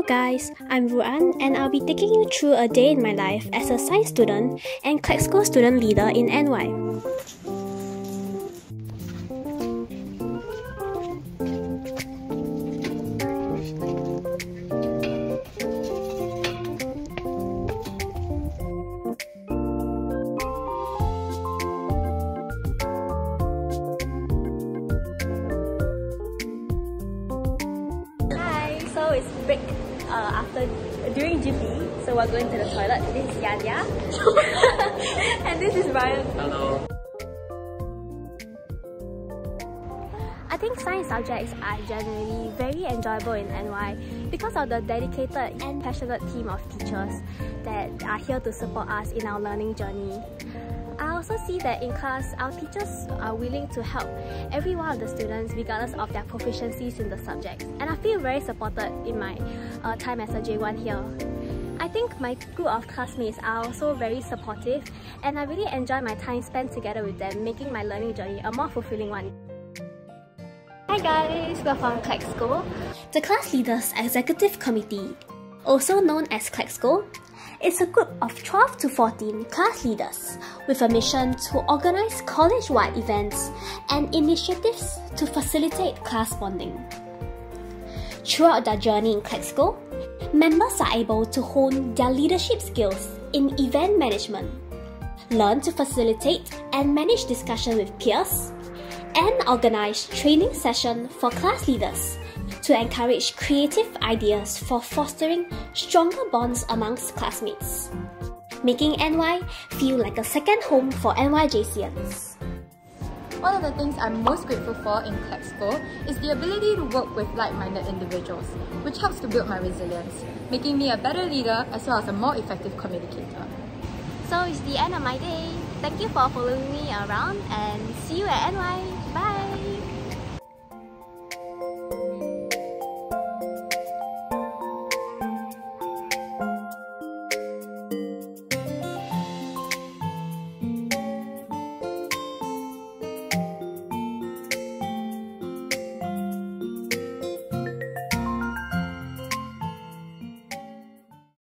Hello guys, I'm Ruan and I'll be taking you through a day in my life as a science student and CLEXco student leader in NY. So it's break during GP, so we're going to the toilet. This is Yanya and this is Ryan. Hello. I think science subjects are generally very enjoyable in NY because of the dedicated and passionate team of teachers that are here to support us in our learning journey. I also see that in class, our teachers are willing to help every one of the students regardless of their proficiencies in the subjects, and I feel very supported in my time as a J1 here. I think my group of classmates are also very supportive and I really enjoy my time spent together with them, making my learning journey a more fulfilling one. Hi guys, we're from CLEXco, the Class Leaders Executive Committee, also known as CLEXco. It's a group of 12 to 14 class leaders with a mission to organize college-wide events and initiatives to facilitate class bonding. Throughout their journey in CLEXco, members are able to hone their leadership skills in event management, learn to facilitate and manage discussion with peers, and organize training sessions for class leaders to encourage creative ideas for fostering stronger bonds amongst classmates, making NY feel like a second home for NYJCians. One of the things I'm most grateful for in CLEXco is the ability to work with like-minded individuals, which helps to build my resilience, making me a better leader as well as a more effective communicator. So it's the end of my day. Thank you for following me around and see you at NY!